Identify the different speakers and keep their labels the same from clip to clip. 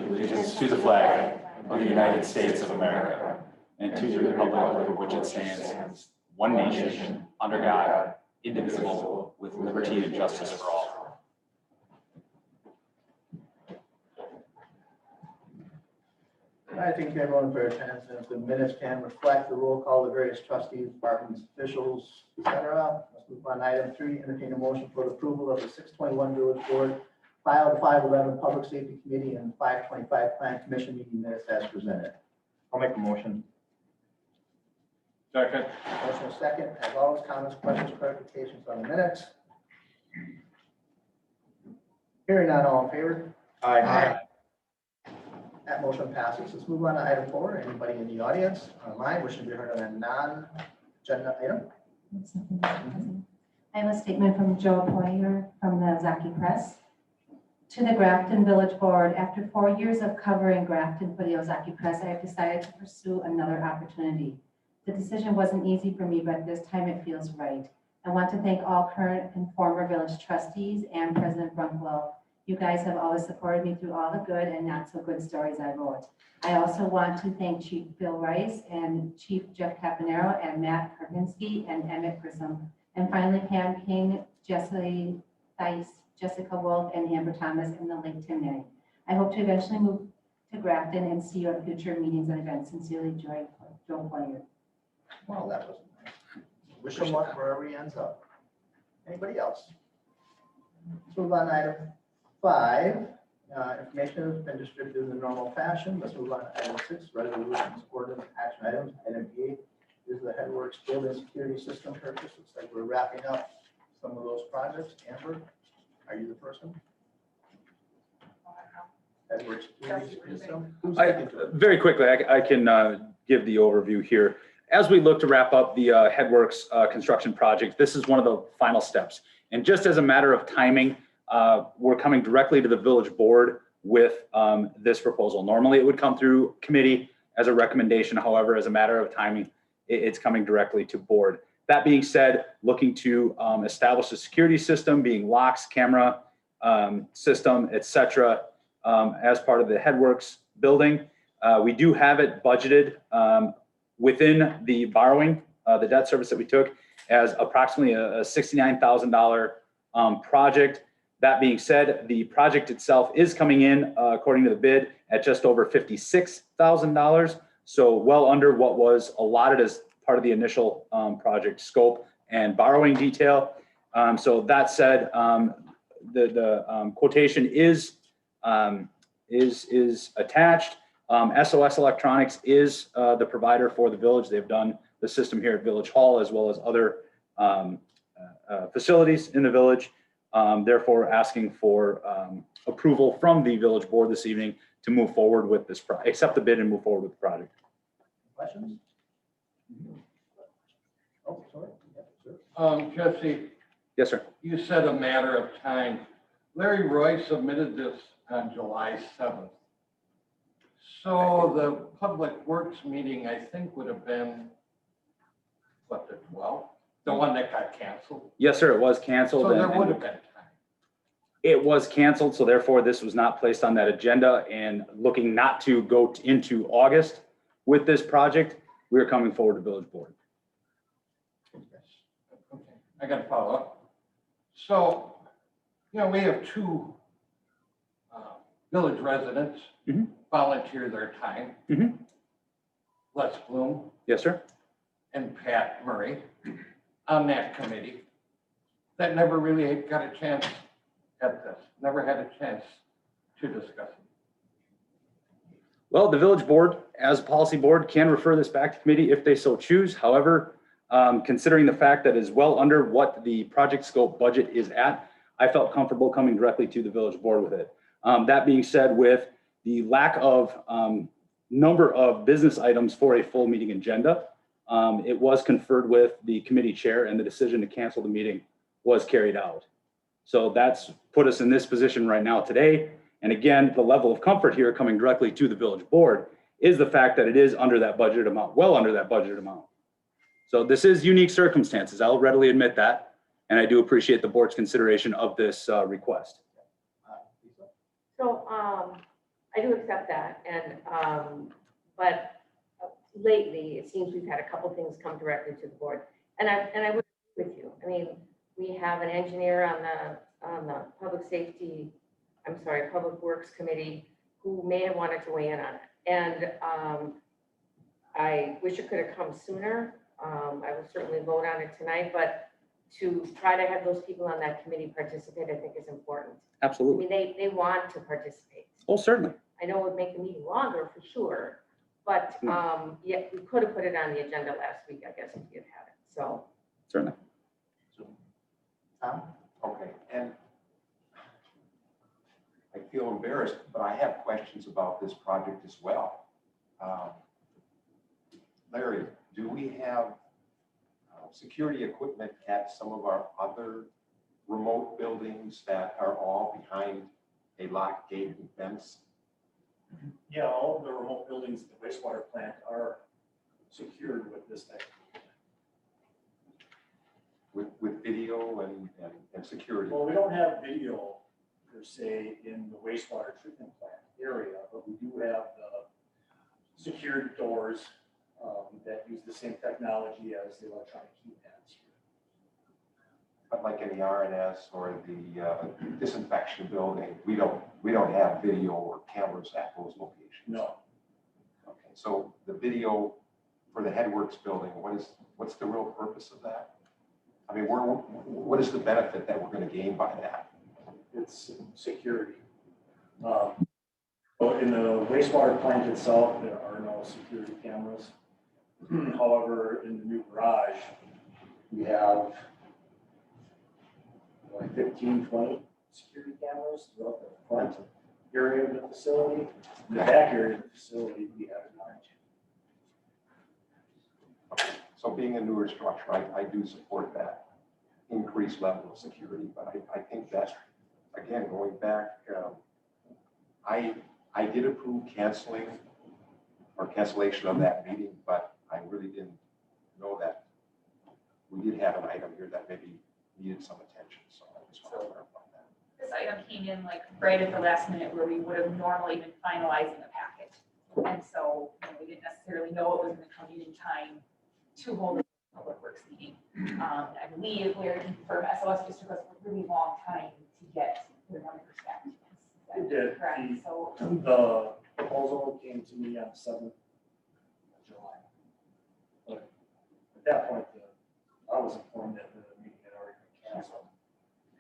Speaker 1: Allegiance to the flag of the United States of America and to the republic for which it stands, one nation, under God, indivisible, with liberty and justice for all.
Speaker 2: I thank everyone for your attendance, and if the minutes can reflect the roll call of the various trustees, departments, officials, etc. Let's move on to item 3, entertain a motion for the approval of the 621 Village Board, filed 511 Public Safety Committee, and 525 Plan Commission meeting minutes as presented.
Speaker 3: I'll make a motion.
Speaker 4: Second.
Speaker 2: Motion is second. As always, comments, questions, clarifications on the minutes? Hearing none, all in favor?
Speaker 3: Aye.
Speaker 2: That motion passes. Let's move on to item 4. Anybody in the audience online wishing to be heard on a non-agenda item?
Speaker 5: I have a statement from Joe Poyer from the Zaki Press. To the Grafton Village Board, after 4 years of covering Grafton for the Ozaki Press, I have decided to pursue another opportunity. The decision wasn't easy for me, but this time it feels right. I want to thank all current and former village trustees and President Brunkwell. You guys have always supported me through all the good and not so good stories I wrote. I also want to thank Chief Bill Rice and Chief Jeff Caponero and Matt Karpinski and Emmett Grissom. And finally, Pam King, Jessica Theis, Jessica Wolf, and Amber Thomas, and the late Tim Nang. I hope to eventually move to Grafton and see you at future meetings and events. Sincerely, Joe Poyer.
Speaker 2: Well, that was nice. Wish him luck wherever he ends up. Anybody else? Let's move on to item 5. Information has been distributed in the normal fashion. Let's move on to item 6, resolutions, ordinance, action items. Item 8 is the Headworks building security system purchase. Looks like we're wrapping up some of those projects. Amber, are you the person? Headworks security system. Who's taking to it?
Speaker 1: Very quickly, I can give the overview here. As we look to wrap up the Headworks construction project, this is one of the final steps. And just as a matter of timing, we're coming directly to the village board with this proposal. Normally it would come through committee as a recommendation. However, as a matter of timing, it's coming directly to board. That being said, looking to establish a security system, being locks, camera system, etc., as part of the Headworks building. We do have it budgeted within the borrowing, the debt service that we took, as approximately a $69,000 project. That being said, the project itself is coming in, according to the bid, at just over $56,000. So well under what was allotted as part of the initial project scope and borrowing detail. So that said, the quotation is attached. SOS Electronics is the provider for the village. They've done the system here at Village Hall as well as other facilities in the village. Therefore, asking for approval from the village board this evening to move forward with this, accept the bid and move forward with the project.
Speaker 2: Questions? Oh, sorry. Yeah, sure.
Speaker 4: Jesse,
Speaker 1: Yes, sir.
Speaker 4: you said a matter of time. Larry Roy submitted this on July 7th. So the Public Works meeting, I think, would have been, what, the 12th? The one that got canceled?
Speaker 1: Yes, sir. It was canceled.
Speaker 4: So there
Speaker 1: and
Speaker 4: would have been time.
Speaker 1: it was canceled. So therefore, this was not placed on that agenda, and looking not to go into August with this project, we are coming forward to village board.
Speaker 4: Okay, I got to follow up. So, you know, we have 2 village residents volunteer their time. Les Bloom
Speaker 1: Yes, sir.
Speaker 4: and Pat Murray on that committee that never really got a chance at this, never had a chance to discuss it.
Speaker 1: Well, the village board, as a policy board, can refer this back to committee if they so choose. However, considering the fact that is well under what the project scope budget is at, I felt comfortable coming directly to the village board with it. That being said, with the lack of number of business items for a full meeting agenda, it was conferred with the committee chair, and the decision to cancel the meeting was carried out. So that's put us in this position right now today. And again, the level of comfort here coming directly to the village board is the fact that it is under that budget amount, well under that budget amount. So this is unique circumstances. I'll readily admit that. and I do appreciate the board's consideration of this request.
Speaker 2: Lisa?
Speaker 6: So, I do accept that, and, but lately, it seems we've had a couple things come directly to the board. And I would agree with you. I mean, we have an engineer on the Public Works Committee who may have wanted to weigh in on it. And, I wish it could have come sooner. I will certainly vote on it tonight, but to try to have those people on that committee participate, I think is important. I
Speaker 1: Absolutely.
Speaker 6: mean, they want to participate.
Speaker 1: Oh, certainly.
Speaker 6: I know it would make the meeting longer for sure, but, yeah, we could have put it on the agenda last week, I guess, if you'd had it, so.
Speaker 1: Certainly.
Speaker 2: Tom?
Speaker 3: Okay, and I feel embarrassed, but I have questions about this project as well. Larry, do we have security equipment at some of our other remote buildings that are all behind a locked gate and fence?
Speaker 7: Yeah, all of the remote buildings at the wastewater plant are secured with this thing.
Speaker 3: With video and security?
Speaker 7: Well, we don't have video per se in the wastewater treatment plant area, but we do have the secured doors that use the same technology as the electronic keypads.
Speaker 3: But like in the RNS or the disinfection building, we don't have video or cameras at those locations.
Speaker 7: No,
Speaker 3: Okay, so the video for the Headworks building, what's the real purpose of that? I mean, what is the benefit that we're going to gain by that?
Speaker 7: it's security. But in the wastewater plant itself, there are no security cameras. However, in the new garage, we have like 15, 20 security cameras throughout the front area of the facility. In the back area of the facility, we have none.
Speaker 3: So being a newer structure, I do support that increased level of security, but I think that, again, going back, I did approve cancellation of that meeting, but I really didn't know that we did have an item here that maybe needed some attention, so I just want to clarify that.
Speaker 8: This item came in like right at the last minute where we would have normally been finalizing the packet. And so we didn't necessarily know it was going to come in time to hold a public works meeting. I believe Larry can confirm SOS just took us a really long time to get the numbers back to us.
Speaker 7: It did.
Speaker 8: Correct. So
Speaker 7: The proposal came to me on the 7th of July. But at that point, I was informed that the meeting had already been canceled.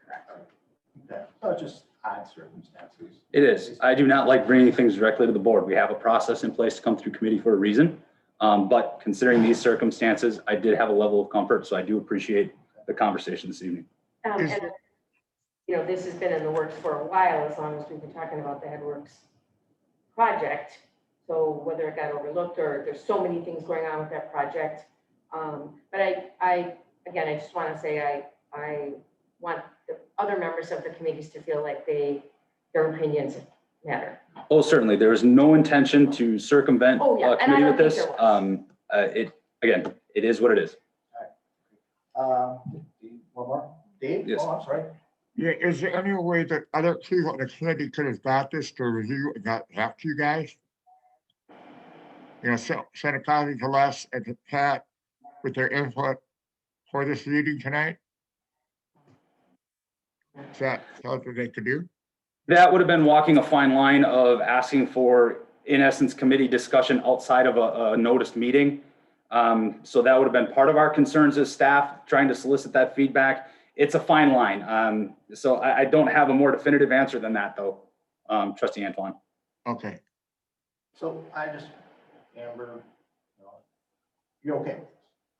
Speaker 8: correct.
Speaker 2: Okay, so it's just odd circumstances.
Speaker 1: It is. I do not like bringing things directly to the board. We have a process in place to come through committee for a reason. But considering these circumstances, I did have a level of comfort, so I do appreciate the conversation this evening.
Speaker 6: And, you know, this has been in the works for a while, as long as we've been talking about the Headworks project. So whether it got overlooked or there's so many things going on with that project. But I just want to say, I want the other members of the committees to feel like their opinions matter.
Speaker 1: Oh, certainly. There is no intention to circumvent
Speaker 6: Oh, yeah, and I
Speaker 1: committee
Speaker 6: don't
Speaker 1: with
Speaker 6: think
Speaker 1: this.
Speaker 6: there was.
Speaker 1: It is what it is.
Speaker 2: One more? Dave?
Speaker 1: Yes.
Speaker 2: Oh, I'm sorry.
Speaker 9: Yeah, is there any way that other people in the committee could have got this to review and not have to you guys? You know, send a copy to Les and to Pat with their input for this meeting tonight? Is that something they could do?
Speaker 1: That would have been walking a fine line of asking for, in essence, committee discussion outside of a noticed meeting. So that would have been part of our concerns as staff, trying to solicit that feedback. It's a fine line. So I don't have a more definitive answer than that, though, Trustee Antoine.
Speaker 9: Okay.
Speaker 2: So Amber, you're okay with this?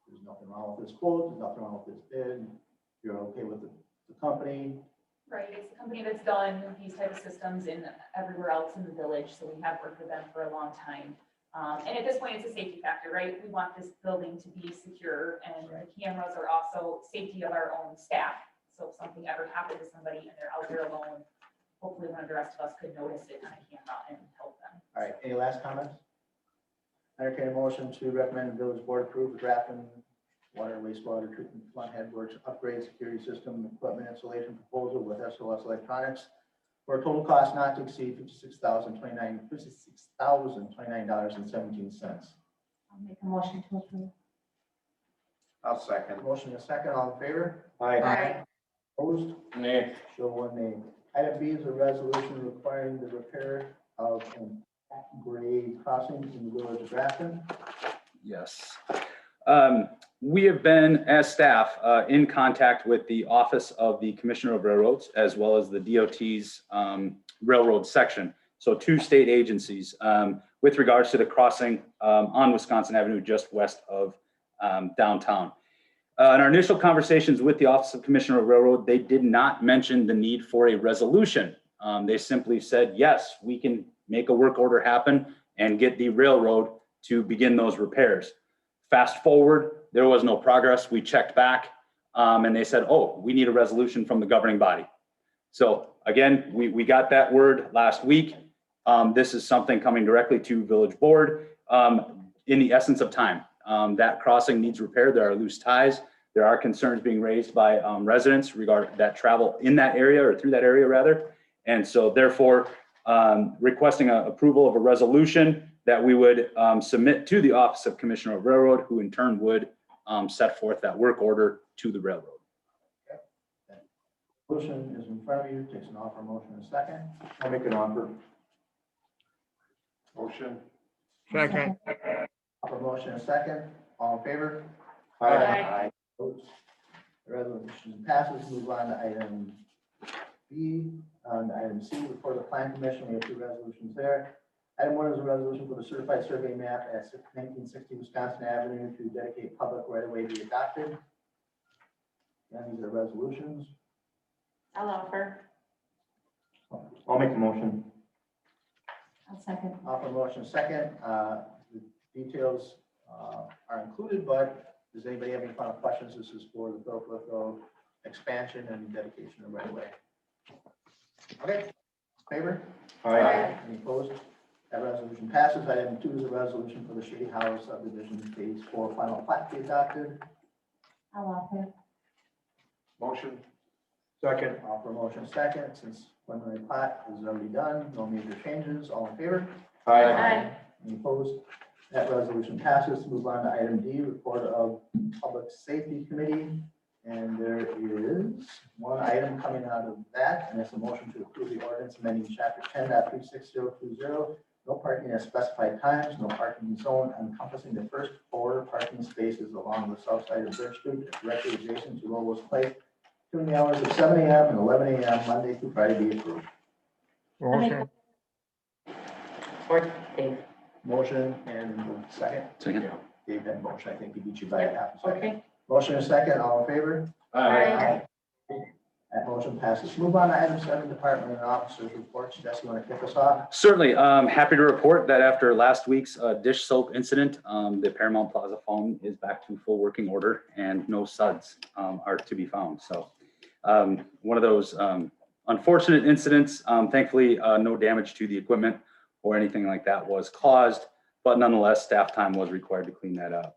Speaker 2: There's nothing wrong with this quote, there's nothing wrong with this bid, you're okay with the company?
Speaker 8: Right, it's a company that's done these type of systems in everywhere else in the village, so we have worked with them for a long time. And at this point, it's a safety factor, right? We want this building to be secure, and the cameras are also safety of our own staff. So if something ever happened to somebody and they're out there alone, hopefully one of the rest of us could notice it on a camera and help them.
Speaker 2: All right, any last comments? Entertain a motion to recommend the village board approve the draft and water wastewater treatment plant headworks upgrade security system equipment installation proposal with SOS Electronics for a total cost not to exceed $56,029.17.
Speaker 5: I'll make a motion to approve.
Speaker 3: I'll second.
Speaker 2: Motion is second, all in favor?
Speaker 6: Aye.
Speaker 2: Opposed?
Speaker 4: Nay.
Speaker 2: Show one nay. Item B is a resolution requiring the repair of an grade crossing in the village of Grafton.
Speaker 1: Yes. We have been, as staff, in contact with the Office of the Commissioner of Railroads, as well as the DOT's railroad section. So two state agencies with regards to the crossing on Wisconsin Avenue, just west of downtown. In our initial conversations with the Office of Commissioner of Railroad, they did not mention the need for a resolution. They simply said, yes, we can make a work order happen and get the railroad to begin those repairs. Fast forward, there was no progress. We checked back and they said, oh, we need a resolution from the governing body. So again, we got that word last week. This is something coming directly to village board in the essence of time. That crossing needs repair. There are loose ties. There are concerns being raised by residents regarding that travel in that area or through that area rather. And so therefore, requesting approval of a resolution that we would submit to the Office of Commissioner of Railroad, who in turn would set forth that work order to the railroad.
Speaker 2: Motion is in front of you. Takes an offer, motion in a second.
Speaker 3: I'll make an offer. Motion.
Speaker 9: Second.
Speaker 2: Offer, motion in a second. All in favor?
Speaker 6: Aye.
Speaker 2: Opposed? The resolution passes. Move on to item B. On to item C, before the Plan Commission, we have two resolutions there. Item 1 is a resolution for the certified survey map at 1960 Wisconsin Avenue to dedicate public right-of-way be adopted. And these are resolutions.
Speaker 6: I'll offer.
Speaker 2: I'll make the motion.
Speaker 5: I'll second.
Speaker 2: Offer motion second. The details are included, but does anybody have any final questions? This is for the Bill Cliff Road expansion and dedication of right-of-way. Okay, favor?
Speaker 6: Aye.
Speaker 2: Any opposed? That resolution passes. Item 2 is a resolution for the Shady House subdivision phase 4 final plat to be adopted.
Speaker 5: I'll offer.
Speaker 3: Motion.
Speaker 2: Second. Offer motion second, since preliminary plat is already done, no major changes. All in favor?
Speaker 6: Aye.
Speaker 2: Any opposed? That resolution passes. Move on to item D, report of Public Safety Committee. And there is one item coming out of that, and it's a motion to approve the ordinance amending chapter 10.36020, no parking at specified times, no parking zone encompassing the first 4 parking spaces along the south side of Bridge Street, directly adjacent to Lobos Place, between the hours of 7 a.m. and 11 a.m. Monday through Friday be approved.
Speaker 9: Motion.
Speaker 6: Or Dave.
Speaker 2: Motion and second.
Speaker 1: Second.
Speaker 2: Dave had motion. I think he beat you by a half a second.
Speaker 6: Okay.
Speaker 2: Motion and second. All in favor?
Speaker 6: Aye.
Speaker 2: That motion passes. Move on to item 7, department and officers reports. Jesse, you want to kick us off?
Speaker 1: Certainly. Happy to report that after last week's dish soap incident, the Paramount Plaza phone is back to full working order and no suds are to be found. So one of those unfortunate incidents. Thankfully, no damage to the equipment or anything like that was caused, but nonetheless, staff time was required to clean that up.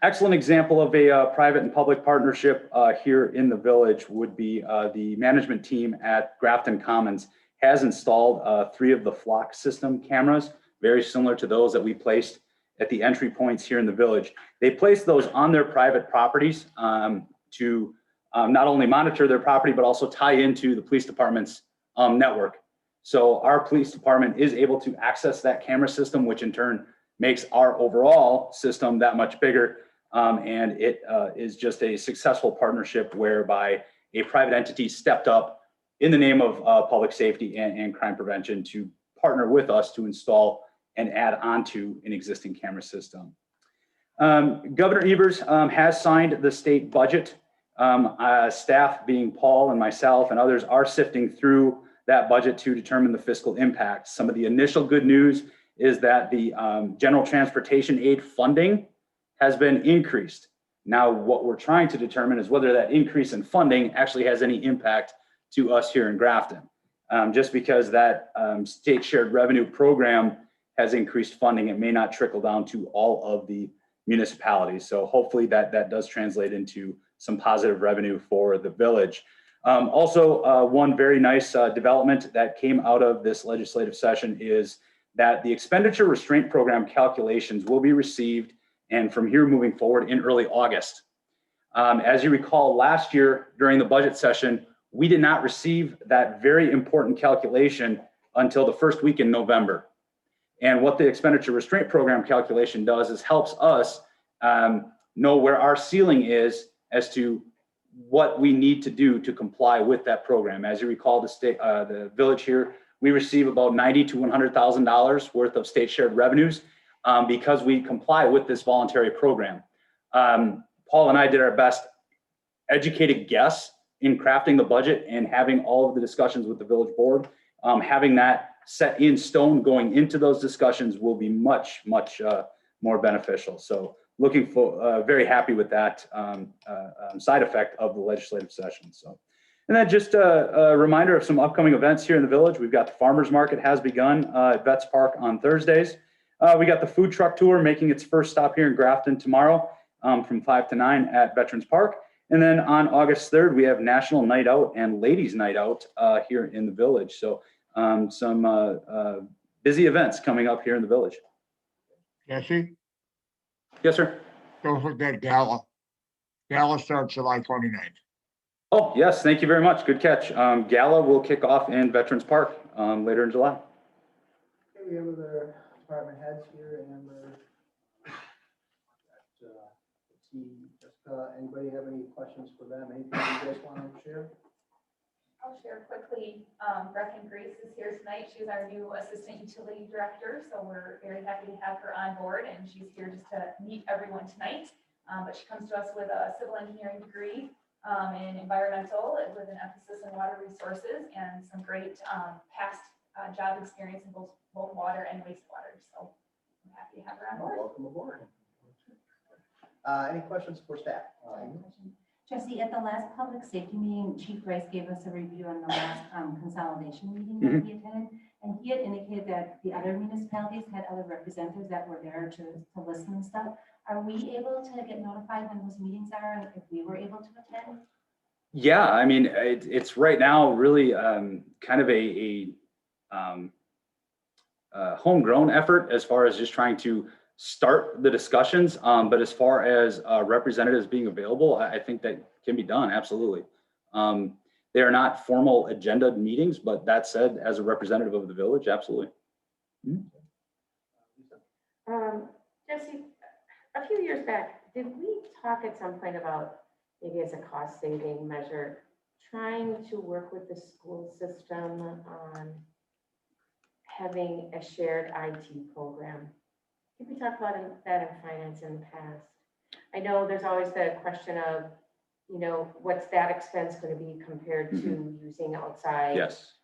Speaker 1: Excellent example of a private and public partnership here in the village would be the management team at Grafton Commons has installed 3 of the flock system cameras, very similar to those that we placed at the entry points here in the village. They placed those on their private properties to not only monitor their property, but also tie into the police department's network. So our police department is able to access that camera system, which in turn makes our overall system that much bigger. And it is just a successful partnership whereby a private entity stepped up in the name of public safety and crime prevention to partner with us to install and add on to an existing camera system. Governor Evers has signed the state budget. Staff, being Paul and myself and others, are sifting through that budget to determine the fiscal impact. Some of the initial good news is that the general transportation aid funding has been increased. Now, what we're trying to determine is whether that increase in funding actually has any impact to us here in Grafton. Just because that state shared revenue program has increased funding, it may not trickle down to all of the municipalities. So hopefully that does translate into some positive revenue for the village. Also, one very nice development that came out of this legislative session is that the expenditure restraint program calculations will be received, and from here moving forward, in early August. As you recall, last year during the budget session, we did not receive that very important calculation until the first week in November. And what the expenditure restraint program calculation does is helps us know where our ceiling is as to what we need to do to comply with that program. As you recall, the village here, we receive about $90,000 to $100,000 worth of state shared revenues because we comply with this voluntary program. Paul and I did our best educated guess in crafting the budget and having all of the discussions with the village board. Having that set in stone going into those discussions will be much more beneficial. So looking for, very happy with that side effect of the legislative session. So, and then just a reminder of some upcoming events here in the village. We've got the farmers market has begun at Vets Park on Thursdays. We got the food truck tour making its first stop here in Grafton tomorrow from 5 to 9 at Veterans Park. And then on August 3rd, we have National Night Out and Ladies Night Out here in the village. So some busy events coming up here in the village.
Speaker 9: Jesse,
Speaker 1: Yes, sir.
Speaker 9: don't forget Gala. Gala starts July 29th.
Speaker 1: Oh, yes, thank you very much. Good catch. Gala will kick off in Veterans Park later in July.
Speaker 2: Okay, we have other department heads here, and Jessica, anybody have any questions for them? Anything you guys want to share?
Speaker 8: I'll share quickly. Reconvene is here tonight. She's our new assistant utility director, so we're very happy to have her on board, and she's here just to meet everyone tonight. But she comes to us with a civil engineering degree in environmental with an emphasis in water resources and some great past job experience in both water and wastewater. So I'm happy to have her on board.
Speaker 2: Welcome aboard. Any questions for staff?
Speaker 5: Jesse, at the last public safety meeting, Chief Rice gave us a review on the last consolidation meeting that he attended, and he had indicated that the other municipalities had other representatives that were there to listen and stuff. Are we able to get notified when those meetings are, and if we were able to attend?
Speaker 1: Yeah, I mean, it's right now really kind of a homegrown effort as far as just trying to start the discussions. But as far as representatives being available, I think that can be done, absolutely. They are not formal agenda meetings, but that said, as a representative of the village, absolutely.
Speaker 6: Jesse, a few years back, did we talk at some point about maybe as a cost saving measure, trying to work with the school system on having a shared IT program? Did we talk about that in finance in the past? I know there's always the question of, you know, what's that expense going to be compared to using outside?
Speaker 1: Yes.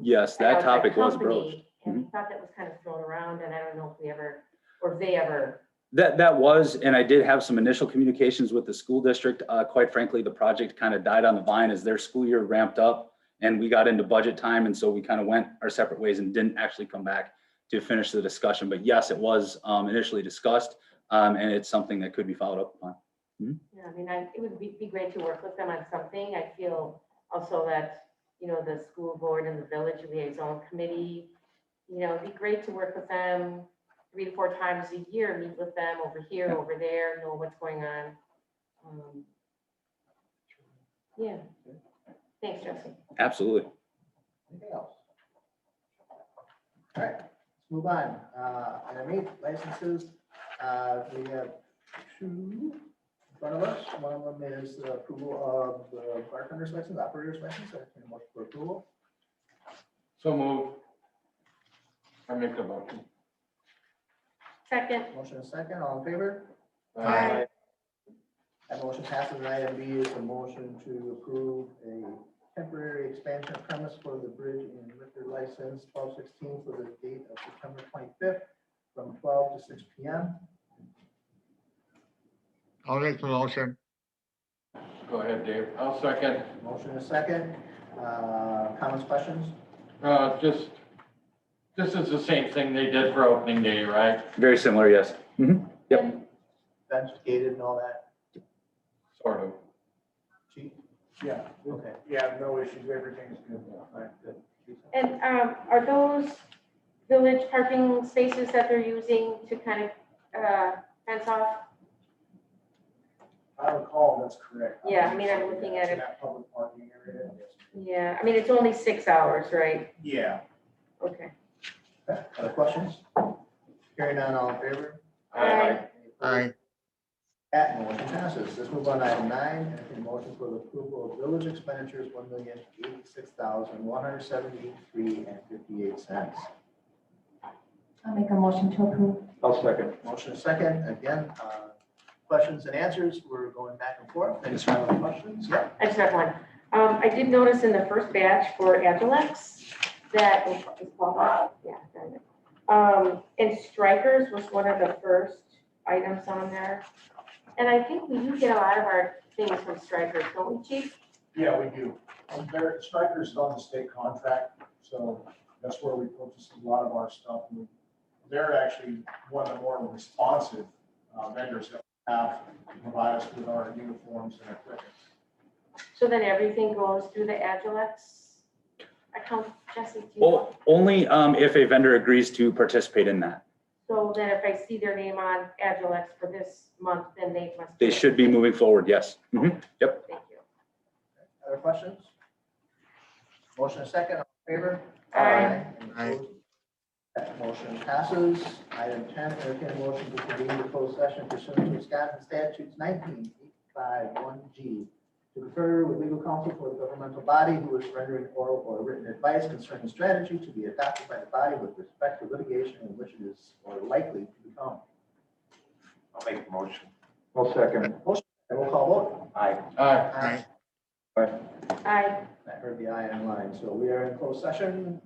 Speaker 6: Yes,
Speaker 1: that topic was broached.
Speaker 6: And we thought that was kind of thrown around, and I don't know if we ever, or if they ever.
Speaker 1: That was, and I did have some initial communications with the school district. Quite frankly, the project kind of died on the vine as their school year ramped up and we got into budget time. And so we kind of went our separate ways and didn't actually come back to finish the discussion. But yes, it was initially discussed and it's something that could be followed up upon.
Speaker 6: Yeah, I mean, it would be great to work with them on something. I feel also that, you know, the school board and the village liaison committee, you know, it'd be great to work with them 3 to 4 times a year, meet with them over here, over there, know what's going on. Yeah. Thanks, Jesse.
Speaker 1: Absolutely.
Speaker 2: Anything else? All right, let's move on. Item 8, licenses. We have 2 in front of us. One of them is the approval of the bartender's license, operator's license. I can motion for approval.
Speaker 4: So move. I make the motion.
Speaker 6: Second.
Speaker 2: Motion is second. All in favor?
Speaker 6: Aye.
Speaker 2: That motion passes. And item B is a motion to approve a temporary expansion of premise for the bridge and liquor license 12/16 for the date of September 25th from 12 to 6 p.m.
Speaker 9: I'll make the motion.
Speaker 4: Go ahead, Dave. I'll second.
Speaker 2: Motion is second. Comments, questions?
Speaker 4: This is the same thing they did for opening day, right?
Speaker 1: Very similar, yes. Yep.
Speaker 2: fence gated and all that?
Speaker 4: Sort of.
Speaker 2: Chief?
Speaker 7: Yeah,
Speaker 2: Okay.
Speaker 7: yeah, no issues, everything's good.
Speaker 2: All right, good.
Speaker 6: And are those village parking spaces that they're using to kind of fence off?
Speaker 7: I recall, that's correct.
Speaker 6: Yeah, I mean, I'm looking at
Speaker 7: It's in
Speaker 6: it.
Speaker 7: that public parking area.
Speaker 6: Yeah, I mean, it's only 6 hours, right?
Speaker 7: Yeah.
Speaker 6: Okay.
Speaker 2: Okay, other questions? Hearing none, all in favor?
Speaker 6: Aye.
Speaker 9: Aye.
Speaker 2: At motion passes. Let's move on to item 9, entertain motion for the approval of village expenditures, $1,086,173.58.
Speaker 5: I'll make a motion to approve.
Speaker 7: I'll second.
Speaker 2: Motion is second. Again, questions and answers. We're going back and forth. Any
Speaker 1: Yes, sir.
Speaker 2: final questions? Yeah.
Speaker 6: I just have one. I did notice in the first batch for Agilex that, it's called, yeah, got it. And strikers was one of the first items on there. And I think we do get a lot of our things from strikers, don't we, Chief?
Speaker 7: Yeah, we do. Strikers is on the state contract, so that's where we purchase a lot of our stuff. And they're actually one of the more responsive vendors that we have to provide us with our uniforms and equipment.
Speaker 6: So then everything goes through the Agilex account, Jesse? Do you know?
Speaker 1: Well, only if a vendor agrees to participate in that.
Speaker 6: So then if I see their name on Agilex for this month, then they must.
Speaker 1: They should be moving forward, yes. Mhm. Yep.
Speaker 6: Thank you.
Speaker 2: Other questions? Motion is second. All in favor?
Speaker 6: Aye.
Speaker 2: Any
Speaker 9: Aye.
Speaker 2: opposed? That motion passes. Item 10, entertain a motion to convene the closed session pursuant to Wisconsin statutes 19.851G to confer with legal counsel for the governmental body who is rendering oral or written advice concerning strategy to be adopted by the body with respect to litigation in which it is or likely to become.
Speaker 3: I'll make a motion.
Speaker 7: I'll second.
Speaker 2: Motion, and we'll call vote.
Speaker 3: Aye.
Speaker 9: Aye.
Speaker 6: Aye.
Speaker 2: I heard the aye in line. So we are in closed session.